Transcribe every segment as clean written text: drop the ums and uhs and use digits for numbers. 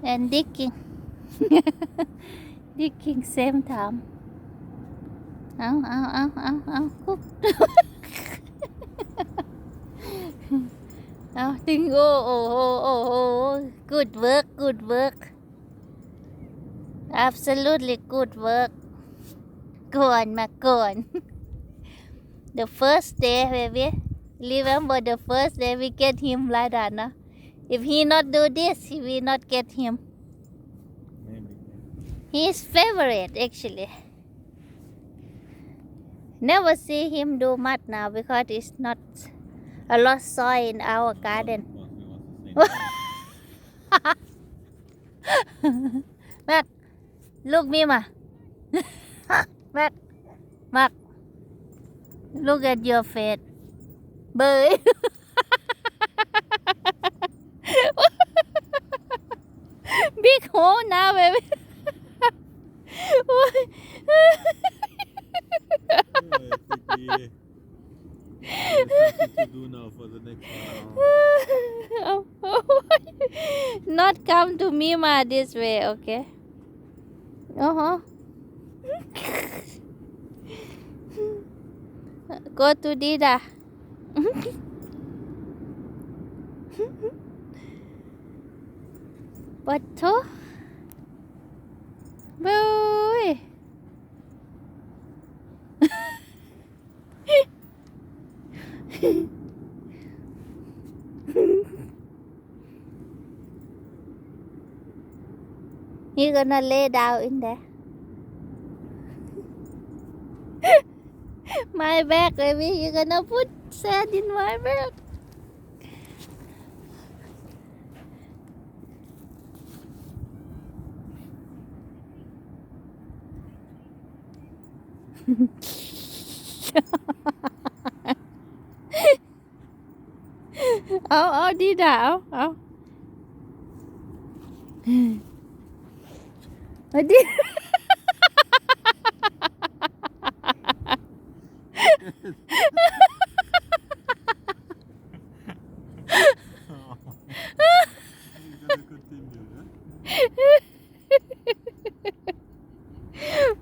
and digging digging same time เอาคุก เอาติงโอ้good work absolutely good work ก่อนมาก่อน the first day baby remember the first day we get him like that no if he not do this he will not get him his favorite actually never see him do much now because it's not a lot soil in our garden แม็กลูกมีมา แม็ก look at your face เบย big hole now baby โอ้ย to do now for the next 1 hour. Not come to Mima this way, okay? Go to Dida. What to? Boy. You're gonna lay down in there. My bag, baby. You're gonna put sand in my bag. Đi đảo. Đi.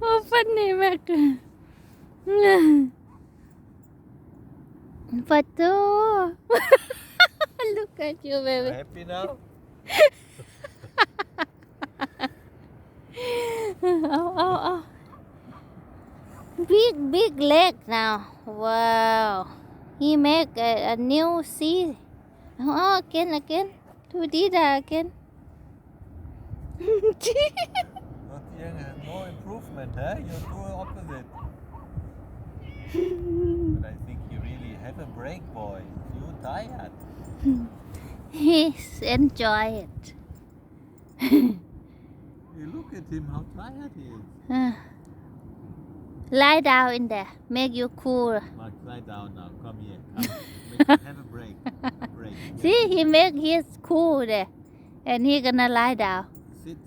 Oh, funny, Mac. Patu. Look at you, baby. Happy now? Oh. Big leg now. Wow. He make a new sea. Oh, again. To Dida again. Not young and no improvement, huh? You're doing opposite. But I think you really have a break, boy. You're tired. He's enjoy it. You look at him, how tired he is. Lie down in there. Make you cool. Mark, lie down now. Come here. Come. Have a break. See, he make his cool there. And he gonna lie down. Sit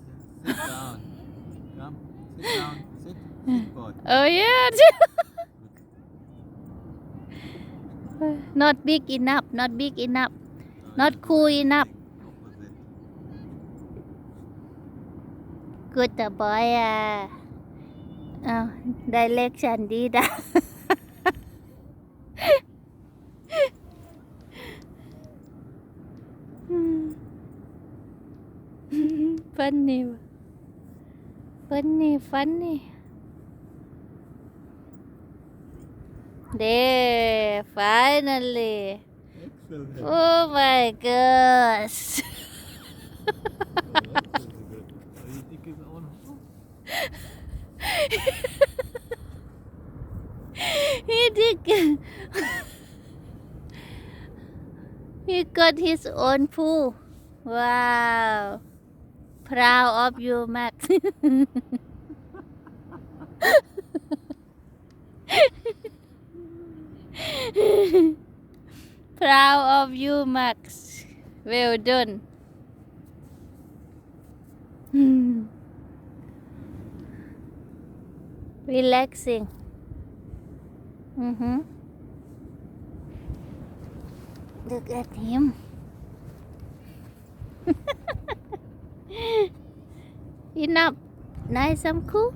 down. Come. Sit down. Sit, boy. Oh yeah. Not big enough. Not cool enough. Opposite. Good boy. Direction đi đã. Funny. There, finally. Excellent. Oh my gosh. You think his own home? He did. He got his own pool. Wow. Proud of you, Max. Proud of you, Max. Well done. Relaxing. Look at him. enough nice and cool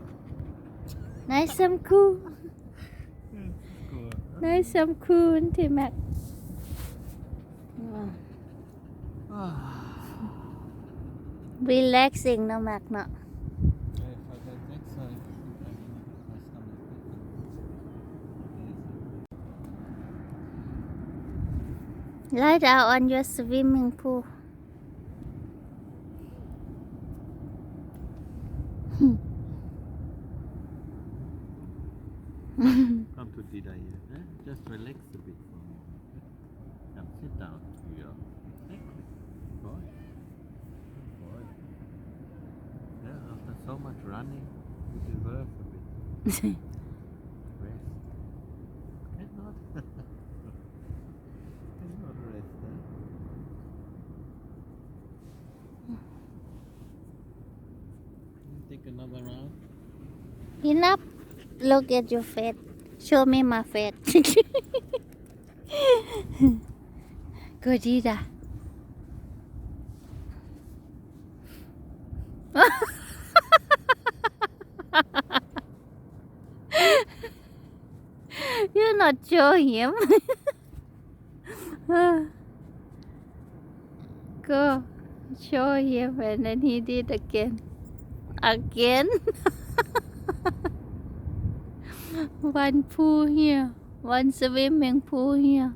nice and cool Good. nice and cool ที่แม็ก relaxing เนาะแม็กเนาะ For the next side, lie down on your swimming pool come to Dida here. Just relax a bit for a moment. Come sit down here. Boy. Boy. Yeah, after so much running, you deserve a bit rest. Cannot. Cannot rest, huh? Take another round. enough look at your face show me my face good Dida you not show him go show him and then he did again one pool here one swimming pool here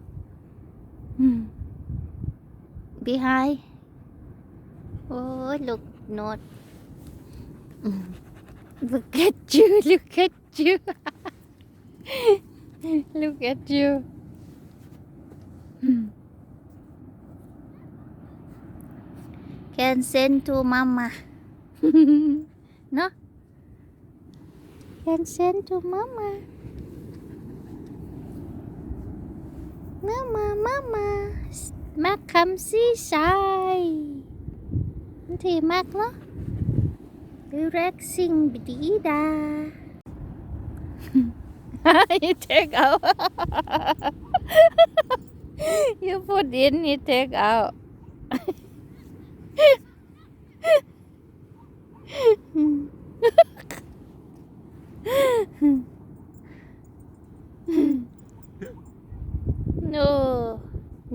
behind oh look not look at you look at you look at you can send to mama no can send to mama mama Mac come seaside ที่มักเนาะ relaxing ดีดา you take out you put in you take out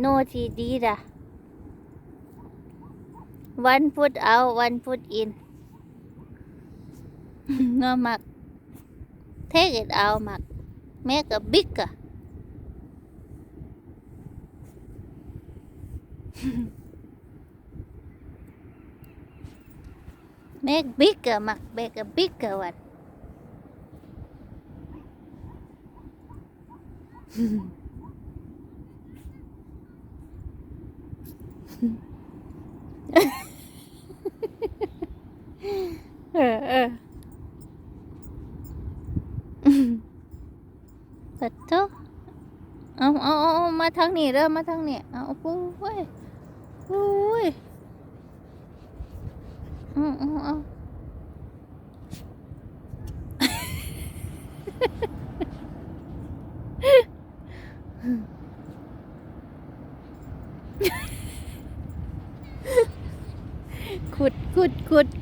no ที่ดีดา one put out one put in เงามัก take it out มัก make a bigger make bigger มัก make a bigger oneปัดโตเอามาทางนี้เริ่มมาทางนี้เอาปุ้ยเอา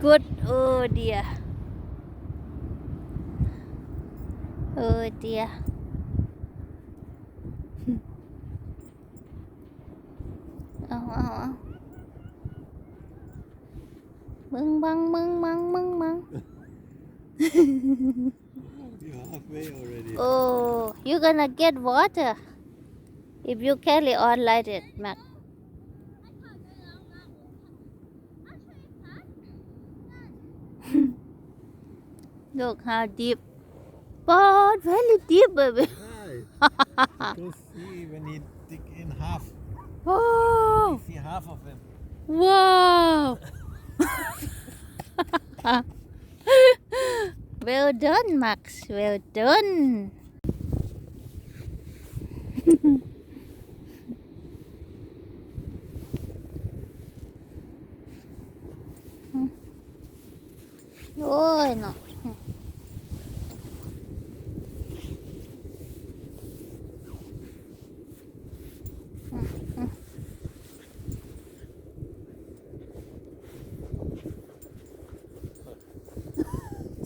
good โอ้เดียเอามึงบัง You're halfway already. oh you gonna get water if you carry on like it Mac look how deep but very deep baby Right. You see when he dig in half. oh You see half of him. wow well done Max well done ôi nó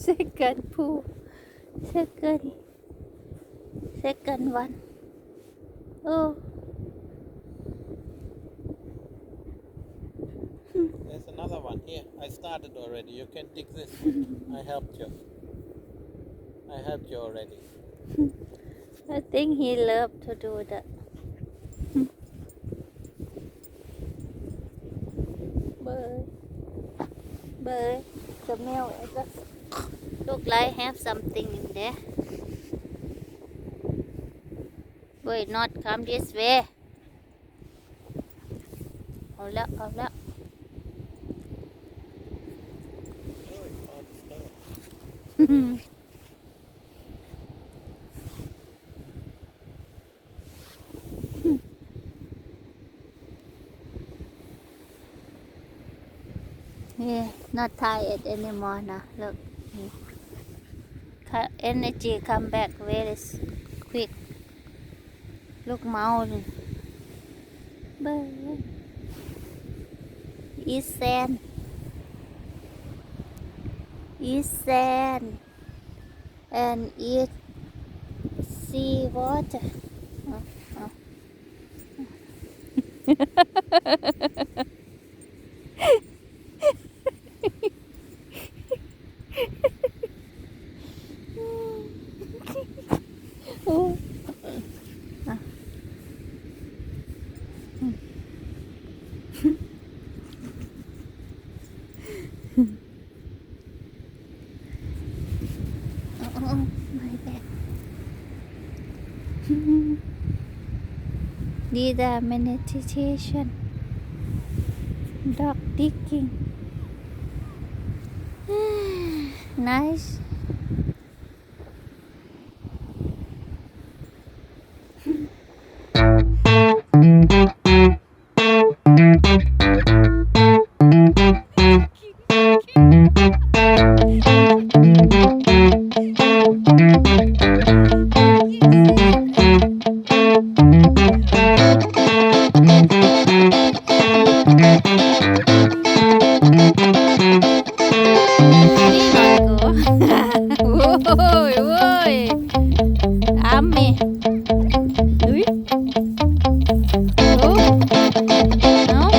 second pool second one oh There's another one here. I started already. You can dig this one. I helped you already. I think he loved to do that bird smell it look like have something in there will not come this way เอาแล้ว Yeah, not tired anymore now. Look, energy come back very quick. Look, mountain. East sand, and eat sea water. Oh, my bad. These are meditation, dog digging. Nice. Ôi, ấm mì. Úi. Ủa. Đâu.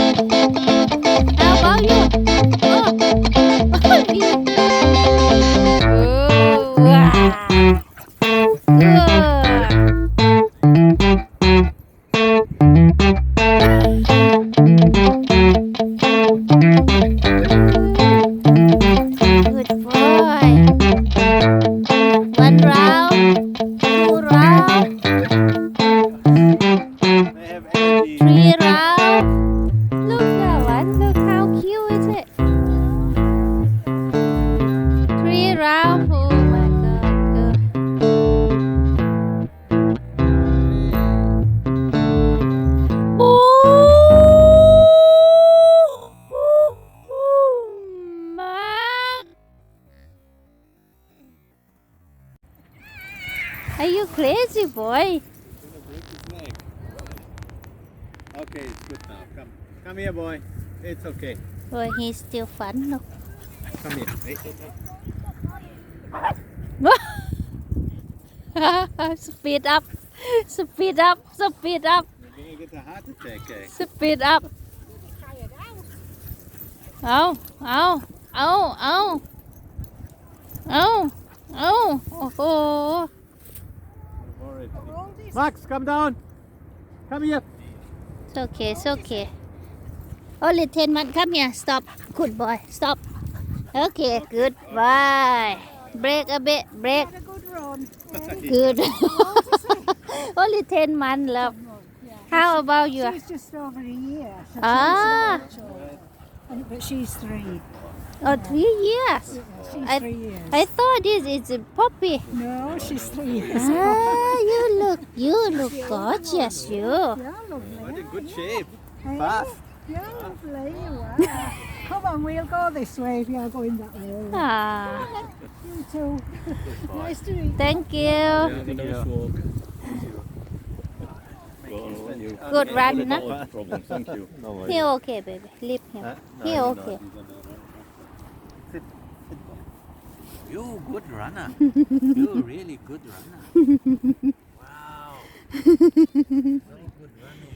Đâu bao nhiêu? Wow. Good boy. One round, two round, They have energy. three round. Look that one. Look how cute is it? Three round. Oh my God. Good. Are you crazy, boy? Break his leg. Okay, it's good now. Come here, boy. It's okay. Boy, he's still fun. Look. Come here. Hey. Speed up. Speed up. Speed up. You're gonna get a heart attack, eh? Speed up. Ow, ow, ow, ow. Ow, ow. Oh. Max, come down. Come here. It's okay, it's okay. Only 10 months. Come here. Stop. Good boy. Stop. Okay, good boy. Break a bit. Break. Had a good run. Good. Only 10 months, love. How about you? She's just over a year. So Ah. she's not, but she's 3. Oh, 3 years. She's I- 3 years. I thought this is a puppy. No, she's 3 years. Ah, you look gorgeous, you. You're What lovely. in good shape. Hey, Fast. You're lovely. You are. Come on, we'll go this way if you're going that way. Ah, You too. Nice to meet you. thank you. Nice walk. Good run, No nah? problem. Thank you. No worries. He okay, baby. Leave him. Huh? No, He he's okay. not. Sit. Sit down. You good runner. You really good runner. Wow. So good running.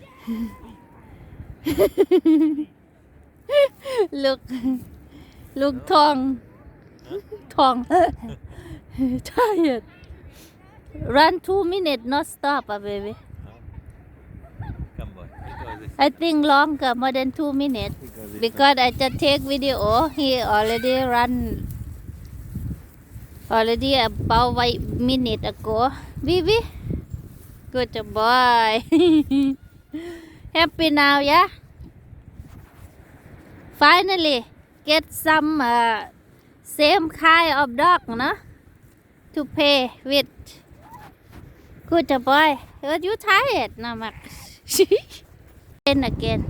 look Tong tired run 2 minutes not stop baby Come on. I think longer more than 2 minutes because I just take video he already run about 1 minute ago baby good boy happy now yeah finally get some same kind of dog no to play with good boy you tired now Max friend again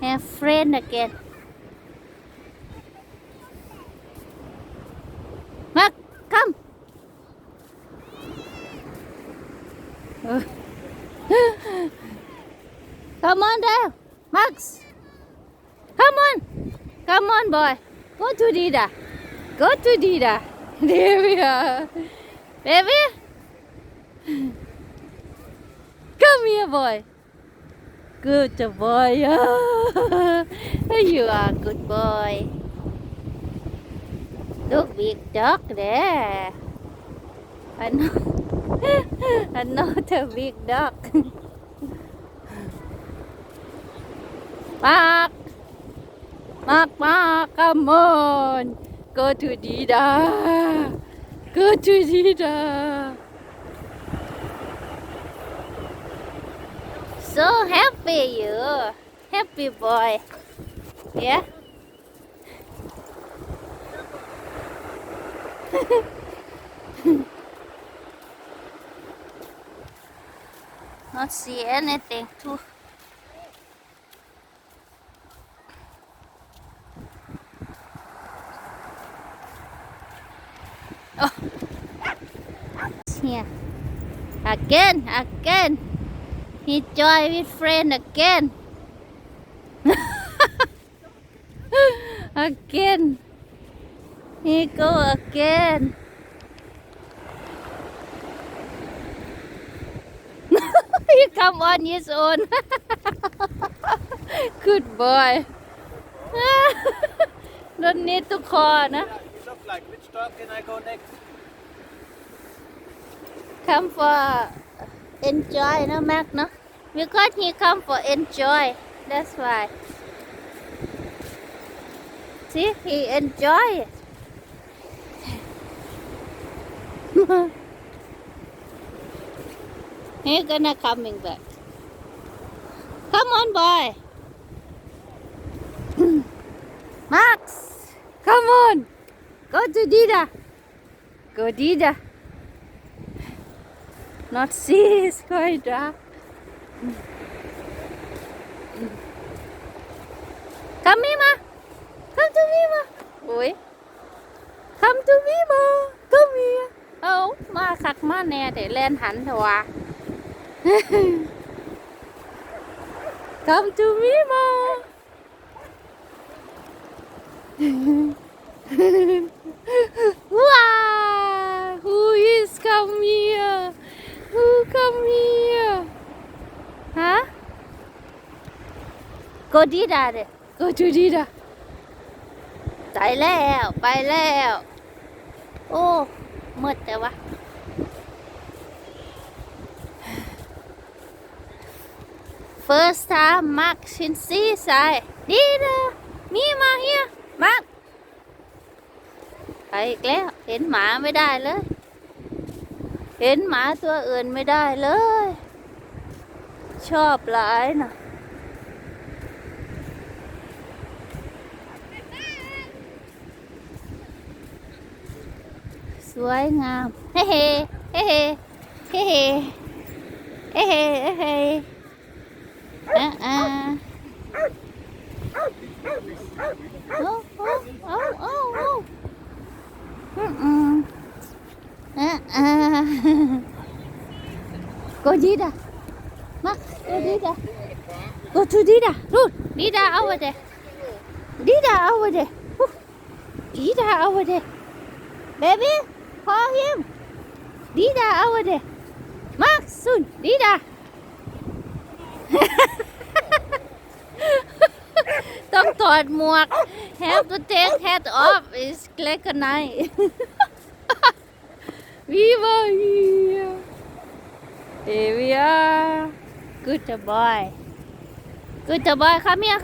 have friend again Max come come on there Max come on boy go to Dida there we are baby come here boy good boy you are good boy look big dog there I know the big dog Mark, come on. Go to Dida. So happy you. Happy boy. Yeah? Not see anything too. Oh, here again. He joined with friend again. Again. He go again. He come on his own. Good boy. Don't need to call, no? Look like which dog can I go next? Come for enjoy, no, Mac, no? Because he come for enjoy. That's why. See, he enjoy it. He gonna coming back. Come on, boy. Max, come on. Go to Dida. Go Dida. Not see, it's quite dark. Come here, ma. Come to me, ma. Oi. Come to me, ma. Come here. เอามาคักมาแน่เดี๋ยวแล่นหันเถอะวะ Come to me, ma. Wow, who is come here? Who come here? Huh? Go Dida เด้ Go to Dida ไปแล้วโอ้มืดแต่วะ First time Mark in seaside Dida me ma here Mark ไปอีกแล้วเห็นหมาไม่ได้เลยเห็นหมาตัวอื่นไม่ได้เลยชอบหลายนะสวยงามเฮ้เฮ้เฮ้เฮ้เฮ้เฮ้เฮ้เฮ้Go Dida. Max, go Dida. Go to Dida. Look, Dida over there. Dida over there. Dida over there. baby call him Dida over there Max soon Dida ต้องถอดหมวก have to take hat off it's like a night we were here here we are good boy good boy come here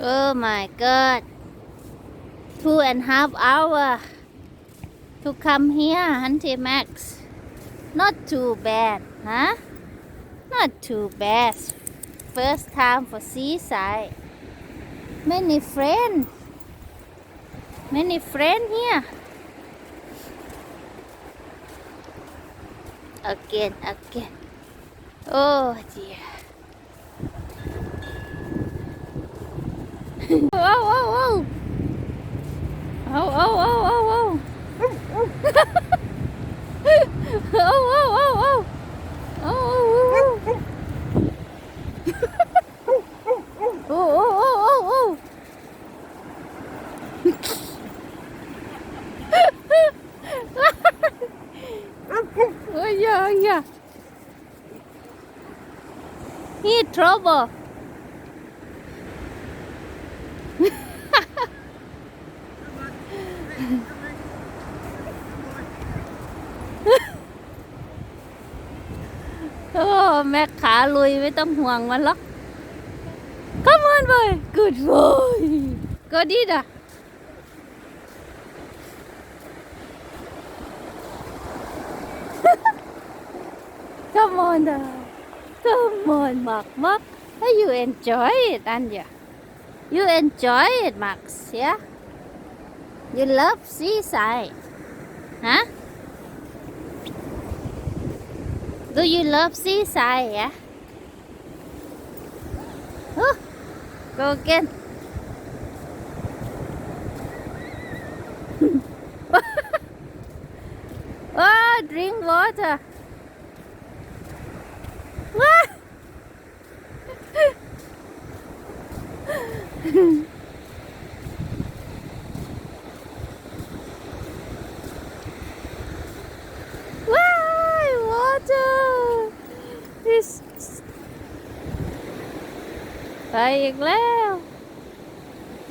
oh my god 2.5 hours to come here Auntie Max not too bad huh not too bad first time for seaside many friends here again oh dear oh yeah he troubleโอ้แม่ขาลุยไม่ต้องห่วงมันหรอก Come on boy good boy go Dida Come on Mark hey, you enjoy it Anya you enjoy it Max yeah you love seaside huh Do you love seaside, yeah? Oh, go again. Oh, drink water.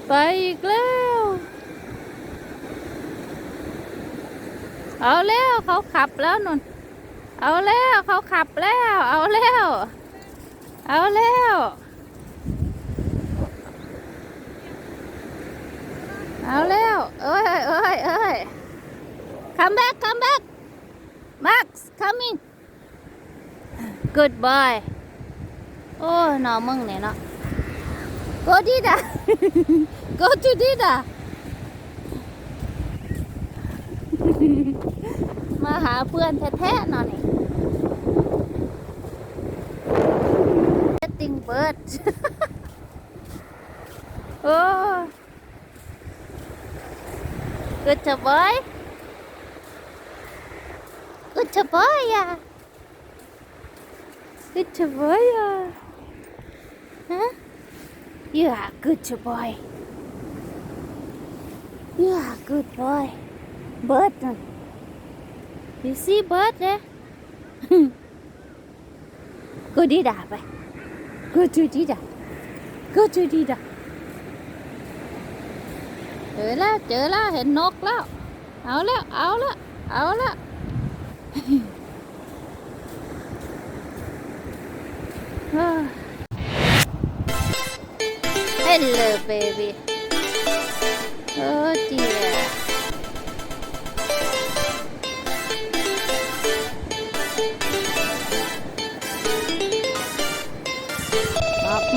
ไปอีกแล้วเอาแล้วเขาขับแล้วนุ่นเอาแล้วเขาขับแล้วเอาแล้วเอ้ย come back Max coming good boy โอ้หนอมึงเนี่ยเนาะGo Dida Go to Dida มาหาเพื่อนแท้ๆหน่อย Getting bird โอ้ Good boy yeah Good boy yeah huh You are good boy. You are good boy. Bird. You see bird there? Go Dida ไป Go to Dida.เจอแล้วเห็นนกแล้วเอาแล้ว Hello baby Oh dear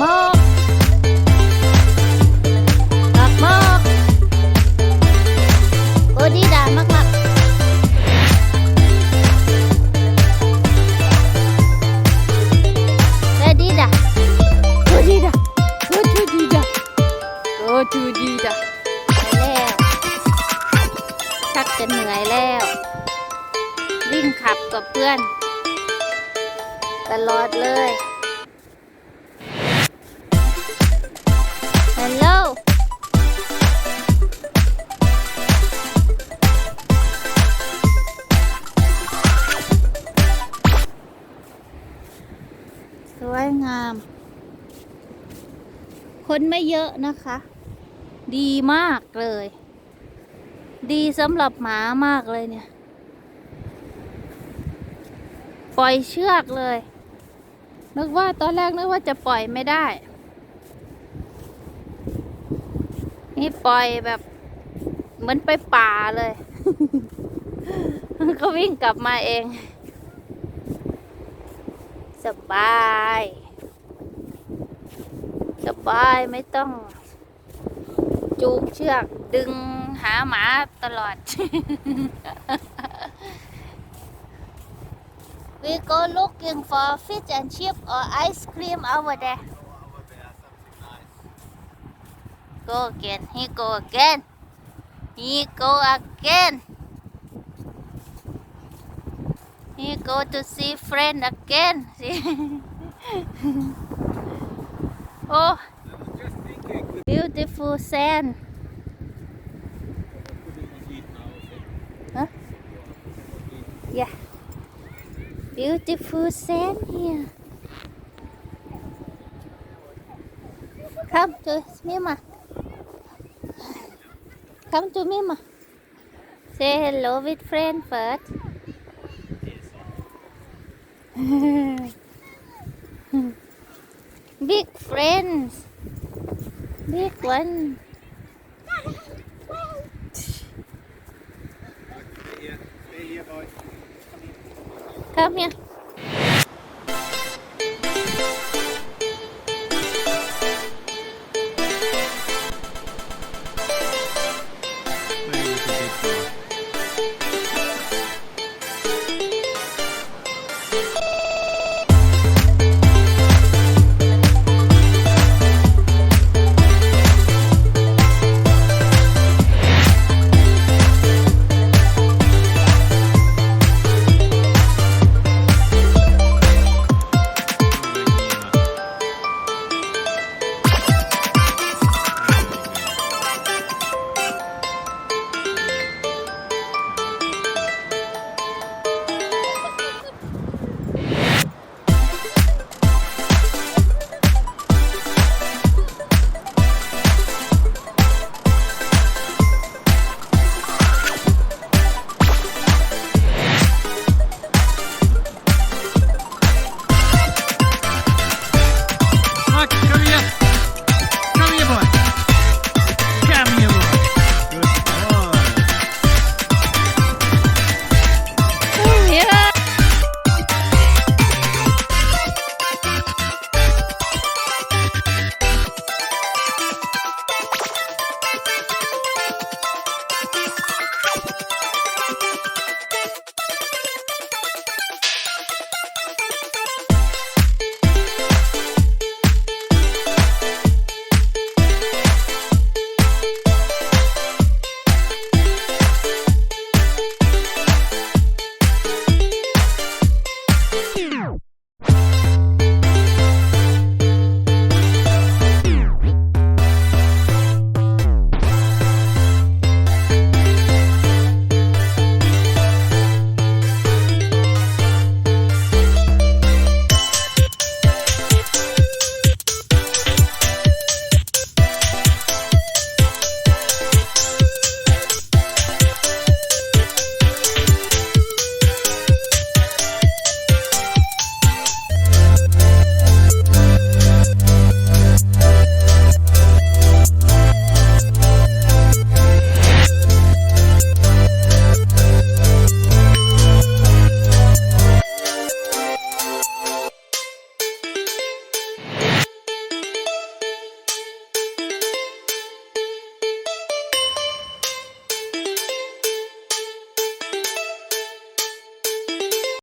Mok Oh Dida mak Dida Oh Dida Go to Dida แล้วชักจะเหนื่อยแล้ววิ่งขับกับเพื่อนตลอดเลย สวยงาม คนไม่เยอะนะคะ ดีมากเลย ดีสำหรับหมามากเลยเนี่ย ปล่อยเชือกเลย นึกว่าตอนแรกนึกว่าจะปล่อยไม่ได้ นี่ปล่อยแบบเหมือนไปป่าเลย ก็วิ่งกลับมาเอง สบาย สบายไม่ต้องจูงเชือกดึงหาหมาตลอด We go looking for fish and chip or ice cream over there. Go again. He go again. He go again. He go to see friend again. See? Oh, beautiful sand. Huh? Yeah. Beautiful sand here. Come to Mima. Come to Mima. Say hello with friend first. Big friends. Big one. Stay here, boy. Come here.